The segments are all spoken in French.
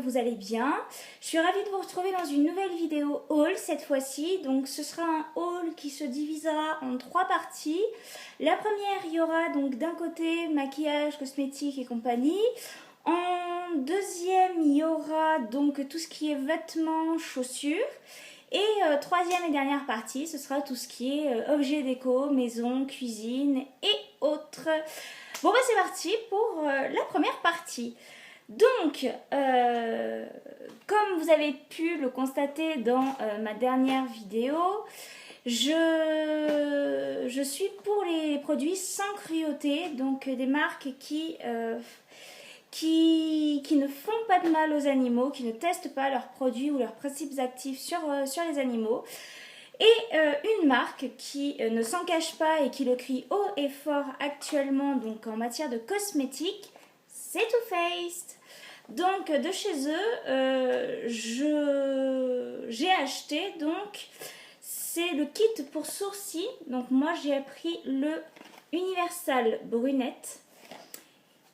vous allez bien. Je suis ravie de vous retrouver dans une nouvelle vidéo haul cette fois-ci. Donc ce sera un haul qui se divisera en 3 parties. La première, il y aura donc d'un côté maquillage, cosmétiques et compagnie. En deuxième, il y aura donc tout ce qui est vêtements, chaussures. Et troisième et dernière partie, ce sera tout ce qui est objets déco, maison, cuisine et autres. Bon bah c'est parti pour la première partie. Donc, comme vous avez pu le constater dans ma dernière vidéo, je suis pour les produits sans cruauté, donc des marques qui ne font pas de mal aux animaux, qui ne testent pas leurs produits ou leurs principes actifs sur les animaux. Et une marque qui ne s'en cache pas et qui le crie haut et fort actuellement donc en matière de cosmétiques, c'est Too Faced. Donc de chez eux, j'ai acheté donc c'est le kit pour sourcils. Donc moi j'ai pris le Universal Brunette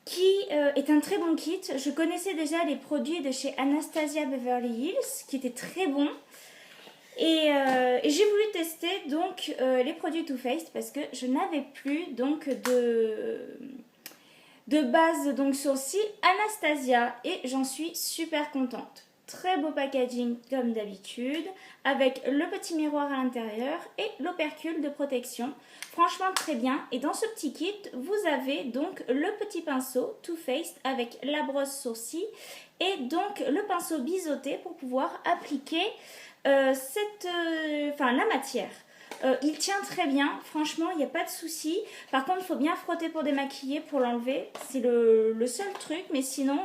qui est un très bon kit. Je connaissais déjà les produits de chez Anastasia Beverly Hills qui étaient très bons. Et j'ai voulu tester donc les produits Too Faced parce que je n'avais plus donc de base donc sourcils Anastasia et j'en suis super contente. Très beau packaging comme d'habitude avec le petit miroir à l'intérieur et l'opercule de protection. Franchement très bien. Et dans ce petit kit, vous avez donc le petit pinceau Too Faced avec la brosse sourcils et donc le pinceau biseauté pour pouvoir appliquer la matière. Il tient très bien, franchement il n'y a pas de souci. Par contre il faut bien frotter pour démaquiller, pour l'enlever, c'est le seul truc, mais sinon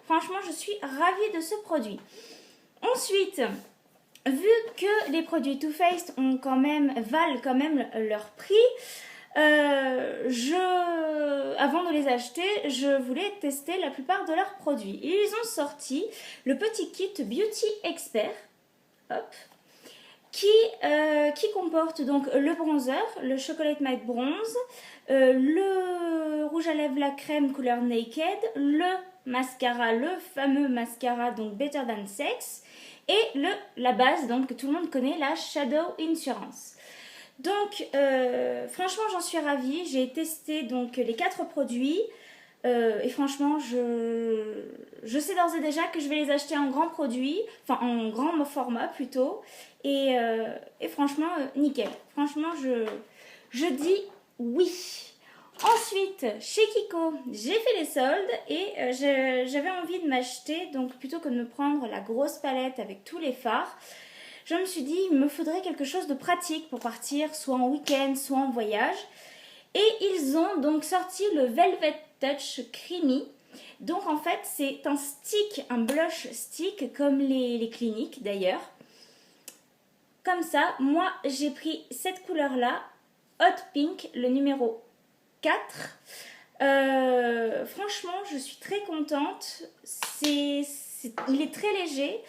franchement je suis ravie de ce produit. Ensuite, vu que les produits Too Faced valent quand même leur prix, avant de les acheter, je voulais tester la plupart de leurs produits. Et ils ont sorti le petit kit Beauty Expert. Hop, qui comporte donc le bronzer, le Chocolate Matte Bronze, le rouge à lèvres la crème couleur Naked, le mascara, le fameux mascara donc Better Than Sex et la base donc que tout le monde connaît, la Shadow Insurance. Donc franchement j'en suis ravie, j'ai testé donc les 4 produits. Et franchement, je sais d'ores et déjà que je vais les acheter en grand produit, enfin en grand format plutôt. Et franchement, nickel. Franchement, je dis oui. Ensuite, chez Kiko, j'ai fait les soldes et j'avais envie de m'acheter, donc plutôt que de me prendre la grosse palette avec tous les fards, je me suis dit, il me faudrait quelque chose de pratique pour partir soit en week-end, soit en voyage. Et ils ont donc sorti le Velvet Touch Creamy. Donc en fait c'est un stick, un blush stick comme les cliniques d'ailleurs. Comme ça, moi j'ai pris cette couleur là, Hot Pink, le numéro 4. Franchement je suis très contente. Il est très léger.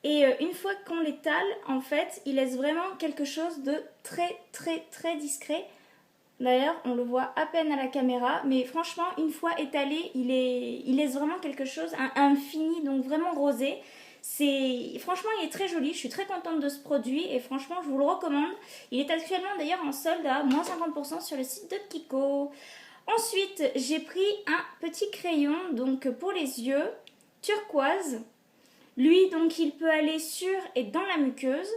Et une fois qu'on l'étale, en fait, il laisse vraiment quelque chose de très très très discret. D'ailleurs, on le voit à peine à la caméra, mais franchement, une fois étalé, il laisse vraiment quelque chose, un fini, donc vraiment rosé. Franchement, il est très joli, je suis très contente de ce produit et franchement, je vous le recommande. Il est actuellement d'ailleurs en solde à moins 50% sur le site de Kiko. Ensuite, j'ai pris un petit crayon donc pour les yeux, turquoise. Lui, donc, il peut aller sur et dans la muqueuse.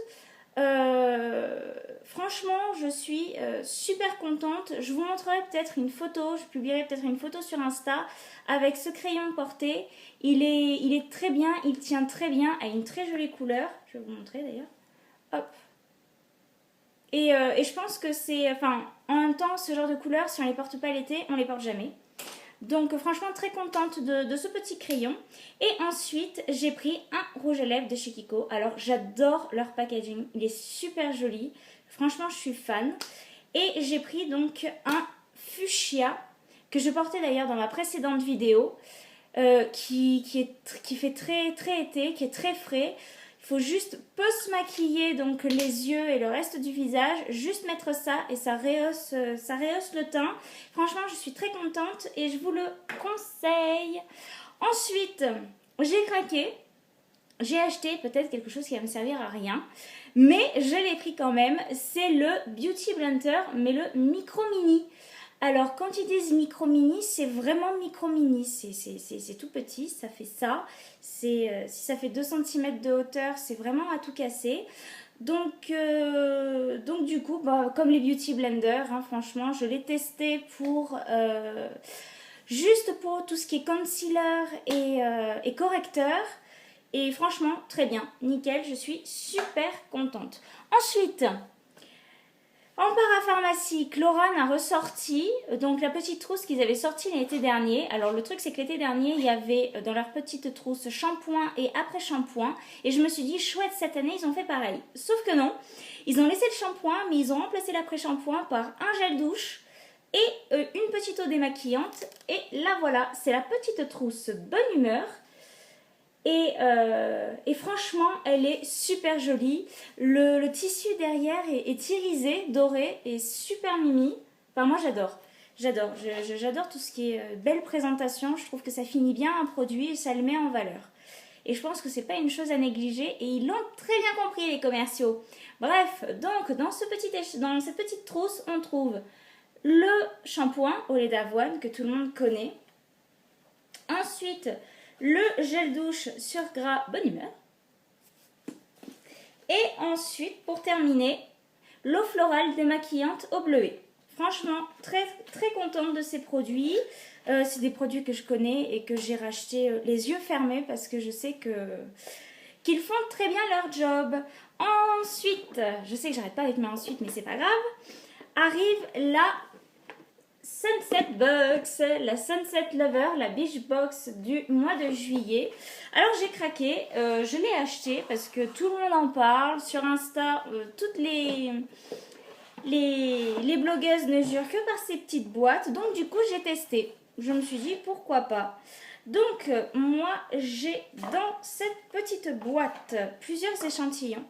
Franchement je suis super contente. Je vous montrerai peut-être une photo, je publierai peut-être une photo sur Insta avec ce crayon porté. Il est très bien, il tient très bien à une très jolie couleur. Je vais vous montrer d'ailleurs. Hop. Et je pense que c'est, en même temps ce genre de couleurs, si on les porte pas l'été, on les porte jamais. Donc franchement très contente de ce petit crayon. Et ensuite j'ai pris un rouge à lèvres de chez Kiko. Alors j'adore leur packaging, il est super joli. Franchement je suis fan. Et j'ai pris donc un fuchsia que je portais d'ailleurs dans ma précédente vidéo. Qui fait très très été, qui est très frais. Il faut juste peu se maquiller donc les yeux et le reste du visage, juste mettre ça et ça rehausse le teint. Franchement je suis très contente et je vous le conseille. Ensuite j'ai craqué j'ai acheté peut-être quelque chose qui va me servir à rien, mais je l'ai pris quand même. C'est le Beauty Blender, mais le micro mini. Alors quand ils disent micro mini, c'est vraiment micro mini, c'est tout petit, ça fait ça. Si ça fait 2 cm de hauteur, c'est vraiment à tout casser. Donc du coup, bah, comme les Beauty Blender, hein, franchement, je l'ai testé pour juste pour tout ce qui est concealer et correcteur. Et franchement, très bien, nickel, je suis super contente. Ensuite, en parapharmacie, Chlorane a ressorti donc la petite trousse qu'ils avaient sortie l'été dernier. Alors le truc c'est que l'été dernier, il y avait dans leur petite trousse shampoing et après-shampoing. Et je me suis dit, chouette, cette année ils ont fait pareil. Sauf que non, ils ont laissé le shampoing, mais ils ont remplacé l'après-shampoing par un gel douche et une petite eau démaquillante. Et là voilà, c'est la petite trousse bonne humeur. Et franchement, elle est super jolie. Le tissu derrière est irisé, doré et super mimi. Enfin, moi, j'adore. J'adore tout ce qui est belle présentation. Je trouve que ça finit bien un produit et ça le met en valeur. Et je pense que c'est pas une chose à négliger. Et ils l'ont très bien compris, les commerciaux. Bref, donc, dans cette petite trousse, on trouve le shampoing au lait d'avoine que tout le monde connaît. Ensuite, le gel douche sur gras bonne humeur. Et ensuite, pour terminer, l'eau florale démaquillante au bleuet. Franchement, très, très contente de ces produits. C'est des produits que je connais et que j'ai rachetés les yeux fermés parce que je sais qu'ils font très bien leur job. Ensuite, je sais que j'arrête pas avec mes ensuite, mais c'est pas grave, arrive la Sunset Box, la Sunset Lover, la Beach Box du mois de juillet. Alors j'ai craqué, je l'ai acheté parce que tout le monde en parle. Sur Insta, toutes les blogueuses ne jurent que par ces petites boîtes. Donc du coup j'ai testé. Je me suis dit pourquoi pas. Donc moi j'ai dans cette petite boîte plusieurs échantillons.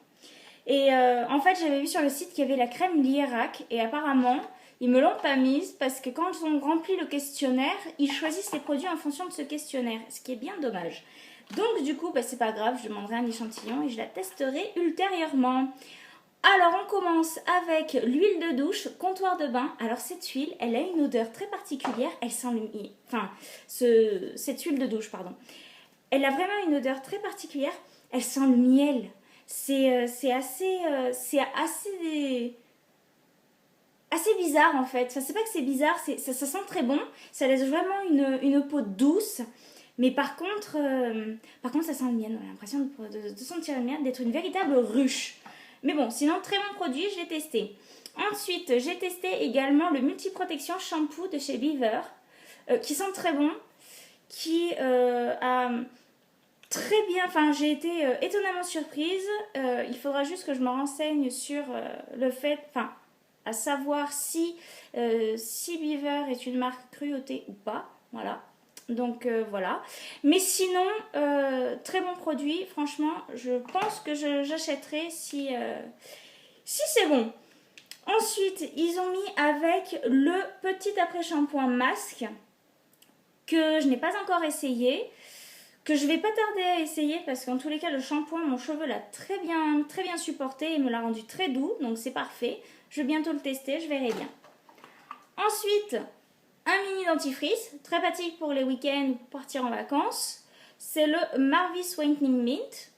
Et en fait j'avais vu sur le site qu'il y avait la crème Lierac et apparemment ils me l'ont pas mise parce que quand ils ont rempli le questionnaire, ils choisissent les produits en fonction de ce questionnaire, ce qui est bien dommage. Donc du coup, bah, c'est pas grave, je demanderai un échantillon et je la testerai ultérieurement. Alors on commence avec l'huile de douche, comptoir de bain. Alors cette huile, elle a une odeur très particulière, elle sent le... Enfin, cette huile de douche, pardon. Elle a vraiment une odeur très particulière, elle sent le miel. C'est assez bizarre en fait. Enfin, c'est pas que c'est bizarre, ça sent très bon. Ça laisse vraiment une peau douce. Mais par contre, ça sent le miel. On a l'impression de sentir le miel, d'être une véritable ruche. Mais bon, sinon, très bon produit, je l'ai testé. Ensuite, j'ai testé également le multiprotection shampoo de chez Beaver, qui sent très bon, qui a très bien... Enfin, j'ai été étonnamment surprise. Il faudra juste que je me renseigne sur le fait... Enfin, à savoir si Beaver est une marque cruauté ou pas. Voilà. Donc voilà. Mais sinon, très bon produit. Franchement, je pense que j'achèterai si c'est bon. Ensuite, ils ont mis avec le petit après-shampoing masque que je n'ai pas encore essayé, que je vais pas tarder à essayer parce qu'en tous les cas, le shampoing, mon cheveu l'a très bien supporté et me l'a rendu très doux. Donc c'est parfait. Je vais bientôt le tester, je verrai bien. Ensuite, un mini dentifrice, très pratique pour les week-ends ou pour partir en vacances. C'est le Marvis Whitening Mint,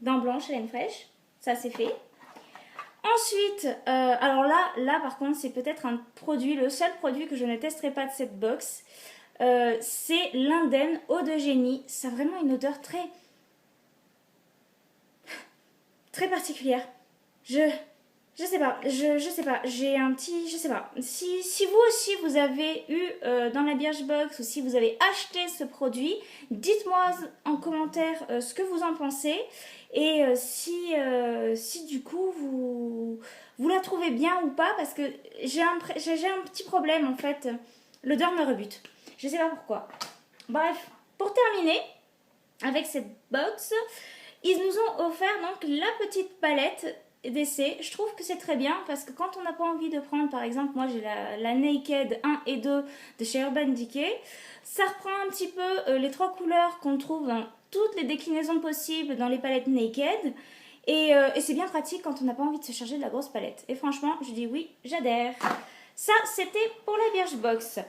dents blanches, haleine fraîche. Ça, c'est fait. Ensuite, alors là par contre, c'est peut-être un produit, le seul produit que je ne testerai pas de cette box. C'est l'Indène Eau de Génie. Ça a vraiment une odeur très particulière. Je sais pas, j'ai un petit... Je sais pas. Si vous aussi vous avez eu dans la Birchbox ou si vous avez acheté ce produit, dites-moi en commentaire ce que vous en pensez. Et si du coup vous la trouvez bien ou pas, parce que j'ai un petit problème en fait. L'odeur me rebute. Je sais pas pourquoi. Bref, pour terminer avec cette box, ils nous ont offert donc la petite palette d'essai. Je trouve que c'est très bien parce que quand on n'a pas envie de prendre, par exemple, moi j'ai la Naked 1 et 2 de chez Urban Decay. Ça reprend un petit peu les trois couleurs qu'on trouve dans toutes les déclinaisons possibles dans les palettes Naked. Et c'est bien pratique quand on n'a pas envie de se charger de la grosse palette. Et franchement, je dis oui, j'adhère. Ça, c'était pour la Birchbox.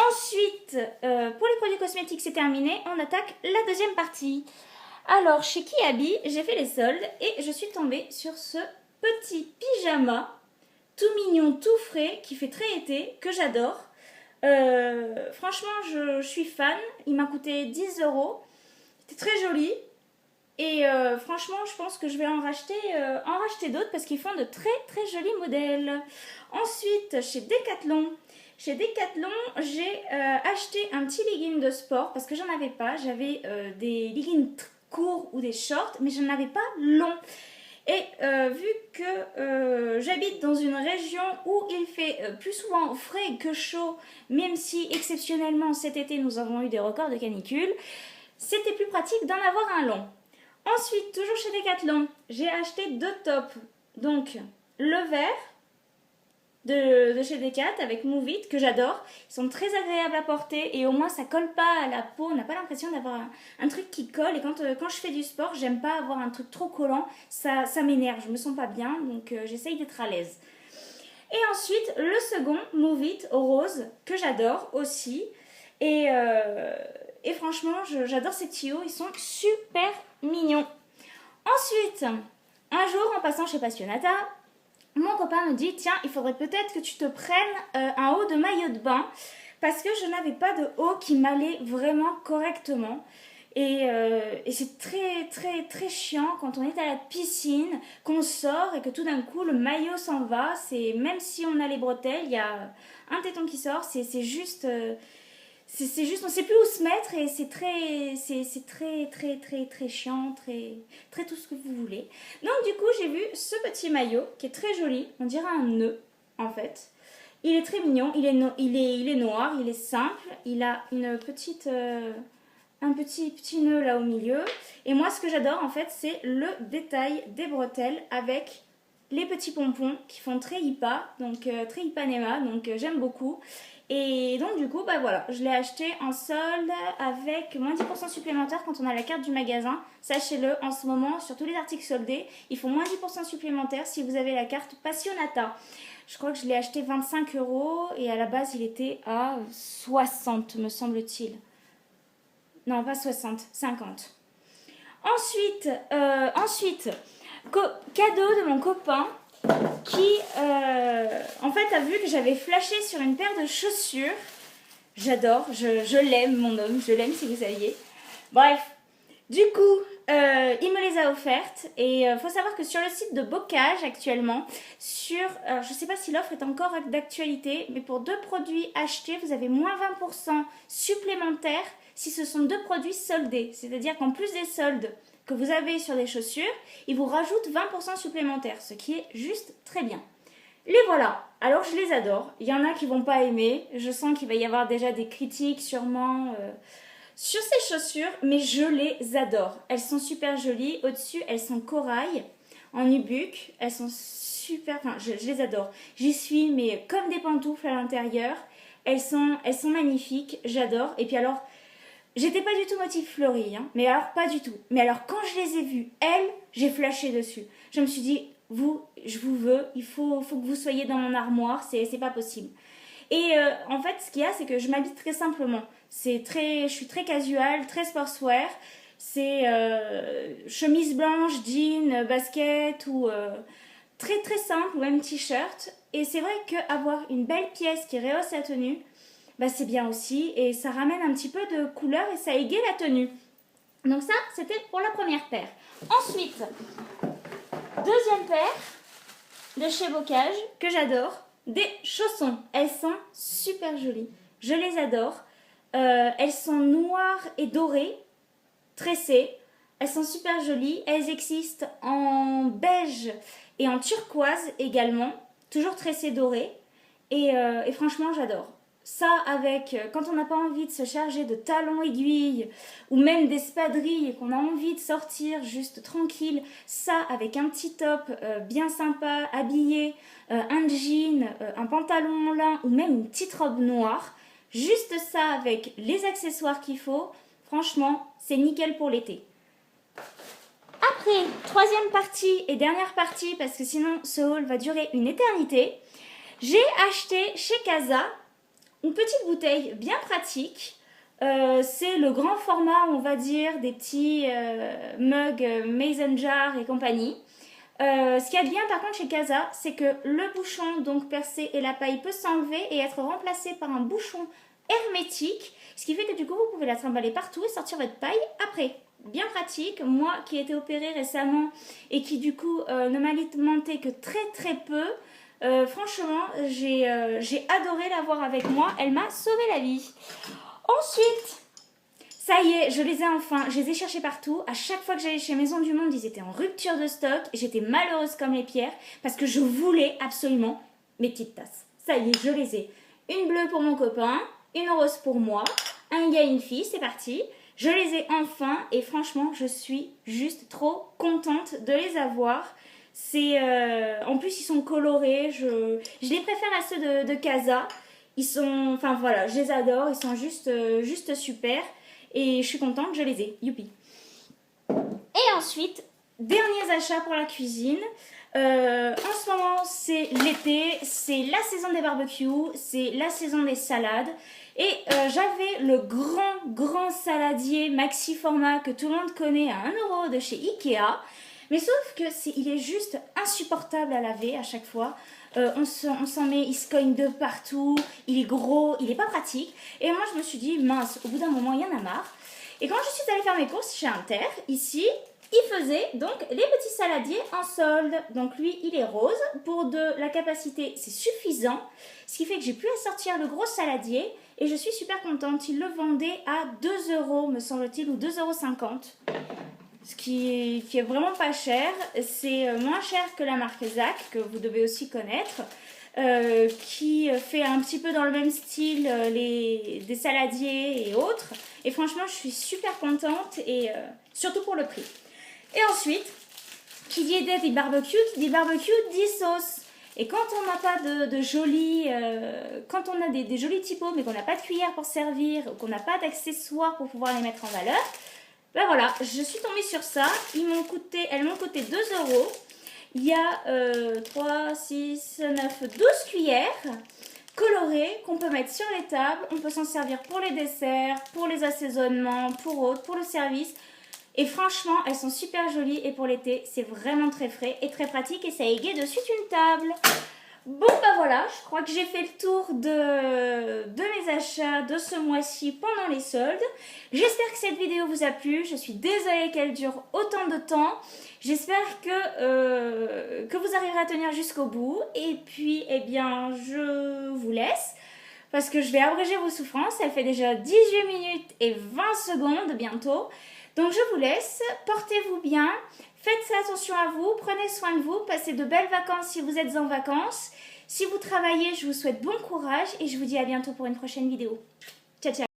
Ensuite, pour les produits cosmétiques, c'est terminé. On attaque la deuxième partie. Alors, chez Kiabi, j'ai fait les soldes et je suis tombée sur ce petit pyjama tout mignon, tout frais, qui fait très été, que j'adore. Franchement, je suis fan. Il m'a coûté 10 euros. C'était très joli. Et franchement, je pense que je vais en racheter d'autres parce qu'ils font de très très jolis modèles. Ensuite, chez Decathlon, j'ai acheté un petit legging de sport parce que j'en avais pas. J'avais des leggings courts ou des shorts, mais je n'en avais pas long. Et vu que j'habite dans une région où il fait plus souvent frais que chaud, même si exceptionnellement cet été nous avons eu des records de canicule, c'était plus pratique d'en avoir un long. Ensuite, toujours chez Decathlon, j'ai acheté 2 tops. Donc, le vert de chez Decat avec Move It, que j'adore. Ils sont très agréables à porter et au moins ça colle pas à la peau. On n'a pas l'impression d'avoir un truc qui colle. Et quand je fais du sport, j'aime pas avoir un truc trop collant. Ça m'énerve, je me sens pas bien. Donc, j'essaye d'être à l'aise. Et ensuite, le second, Move It au rose, que j'adore aussi. Et franchement, j'adore ces tuyaux. Ils sont super mignons. Ensuite, un jour, en passant chez Passionata, mon copain me dit, tiens, il faudrait peut-être que tu te prennes un haut de maillot de bain parce que je n'avais pas de haut qui m'allait vraiment correctement. Et c'est très très très chiant quand on est à la piscine, qu'on sort et que tout d'un coup le maillot s'en va. Même si on a les bretelles, il y a un téton qui sort, c'est juste... c'est juste, on ne sait plus où se mettre et c'est très chiant, très tout ce que vous voulez. Donc du coup, j'ai vu ce petit maillot qui est très joli, on dirait un nœud en fait. Il est très mignon, il est noir, il est simple, il a un petit nœud là au milieu. Et moi, ce que j'adore en fait, c'est le détail des bretelles avec les petits pompons qui font très Ipa, donc très Ipanema, donc j'aime beaucoup. Et donc du coup, bah voilà, je l'ai acheté en solde avec moins 10% supplémentaire quand on a la carte du magasin. Sachez-le, en ce moment, sur tous les articles soldés, ils font moins 10% supplémentaire si vous avez la carte Passionata. Je crois que je l'ai acheté 25 euros et à la base, il était à 60, me semble-t-il. Non, pas 60, 50. Ensuite, cadeau de mon copain qui en fait a vu que j'avais flashé sur une paire de chaussures. J'adore, je l'aime mon homme, je l'aime si vous saviez. Bref, du coup il me les a offertes et faut savoir que sur le site de Bocage actuellement, alors, je sais pas si l'offre est encore d'actualité, mais pour 2 produits achetés, vous avez moins 20% supplémentaires si ce sont 2 produits soldés. C'est-à-dire qu'en plus des soldes que vous avez sur les chaussures, ils vous rajoutent 20% supplémentaires, ce qui est juste très bien. Les voilà, alors je les adore. Il y en a qui vont pas aimer, je sens qu'il va y avoir déjà des critiques sûrement sur ces chaussures, mais je les adore. Elles sont super jolies, au-dessus elles sont corail, en nubuck, elles sont super, enfin je les adore. J'y suis mais comme des pantoufles à l'intérieur, elles sont magnifiques, j'adore. Et puis alors, j'étais pas du tout motif fleuri, hein, mais alors pas du tout. Mais alors quand je les ai vues, elles, j'ai flashé dessus. Je me suis dit, je vous veux, il faut que vous soyez dans mon armoire, c'est pas possible. Et en fait, ce qu'il y a, c'est que je m'habille très simplement. Je suis très casual, très sportswear. C'est chemise blanche, jean, basket ou très très simple ou même t-shirt. Et c'est vrai qu'avoir une belle pièce qui rehausse la tenue, bah c'est bien aussi et ça ramène un petit peu de couleur et ça égaye la tenue. Donc ça, c'était pour la première paire. Ensuite, deuxième paire de chez Bocage que j'adore, des chaussons. Elles sont super jolies, je les adore. Elles sont noires et dorées, tressées. Elles sont super jolies. Elles existent en beige et en turquoise également, toujours tressées dorées. Et franchement, j'adore. Ça avec, quand on n'a pas envie de se charger de talons aiguilles ou même d'espadrilles et qu'on a envie de sortir juste tranquille, ça avec un petit top bien sympa, habillé, un jean, un pantalon en lin ou même une petite robe noire, juste ça avec les accessoires qu'il faut, franchement, c'est nickel pour l'été. Après, troisième partie et dernière partie, parce que sinon ce haul va durer une éternité, j'ai acheté chez Casa une petite bouteille bien pratique. C'est le grand format, on va dire, des petits mugs Mason Jar et compagnie. Ce qu'il y a de bien par contre chez Casa, c'est que le bouchon donc percé et la paille peut s'enlever et être remplacé par un bouchon hermétique, ce qui fait que du coup vous pouvez la trimballer partout et sortir votre paille après. Bien pratique. Moi qui ai été opérée récemment et qui du coup ne m'alimentait que très peu, franchement j'ai adoré l'avoir avec moi, elle m'a sauvé la vie. Ensuite, ça y est, je les ai enfin, je les ai cherchés partout. À chaque fois que j'allais chez Maison du Monde, ils étaient en rupture de stock. J'étais malheureuse comme les pierres parce que je voulais absolument mes petites tasses. Ça y est, je les ai. Une bleue pour mon copain, une rose pour moi, un gars et une fille, c'est parti. Je les ai enfin et franchement, je suis juste trop contente de les avoir. En plus, ils sont colorés. Je les préfère à ceux de Casa. Ils sont, enfin voilà, je les adore. Ils sont juste super. Et je suis contente, je les ai. Youpi. Et ensuite, derniers achats pour la cuisine. En ce moment, c'est l'été, c'est la saison des barbecues, c'est la saison des salades. Et j'avais le grand saladier maxi format que tout le monde connaît à 1 € de chez Ikea. Mais sauf que il est juste insupportable à laver à chaque fois. On s'en met, il se cogne de partout, il est gros, il est pas pratique. Et moi je me suis dit, mince, au bout d'un moment, il y en a marre. Et quand je suis allée faire mes courses chez Inter, ici, il faisait donc les petits saladiers en solde. Donc lui, il est rose. Pour de la capacité, c'est suffisant. Ce qui fait que j'ai plus à sortir le gros saladier. Et je suis super contente. Il le vendait à 2 €, me semble-t-il, ou 2,50 €. Ce qui est vraiment pas cher. C'est moins cher que la marque Zach, que vous devez aussi connaître. Qui fait un petit peu dans le même style des saladiers et autres. Et franchement, je suis super contente et surtout pour le prix. Et ensuite, qui dit des barbecue, qui dit barbecue, dit sauce. Et quand on n'a pas de jolis, quand on a des jolis typos, mais qu'on n'a pas de cuillère pour servir, ou qu'on n'a pas d'accessoires pour pouvoir les mettre en valeur, ben voilà, je suis tombée sur ça. Elles m'ont coûté 2 €. Il y a 3, 6, 9, 12 cuillères colorées qu'on peut mettre sur les tables. On peut s'en servir pour les desserts, pour les assaisonnements, pour autres, pour le service. Et franchement, elles sont super jolies et pour l'été, c'est vraiment très frais et très pratique et ça égaye de suite une table. Bon bah voilà, je crois que j'ai fait le tour de mes achats de ce mois-ci pendant les soldes. J'espère que cette vidéo vous a plu. Je suis désolée qu'elle dure autant de temps. J'espère que vous arriverez à tenir jusqu'au bout. Et puis, eh bien, je vous laisse parce que je vais abréger vos souffrances. Elle fait déjà 18 minutes et 20 secondes bientôt. Donc je vous laisse, portez-vous bien, faites attention à vous, prenez soin de vous, passez de belles vacances si vous êtes en vacances. Si vous travaillez, je vous souhaite bon courage et je vous dis à bientôt pour une prochaine vidéo. Ciao, ciao!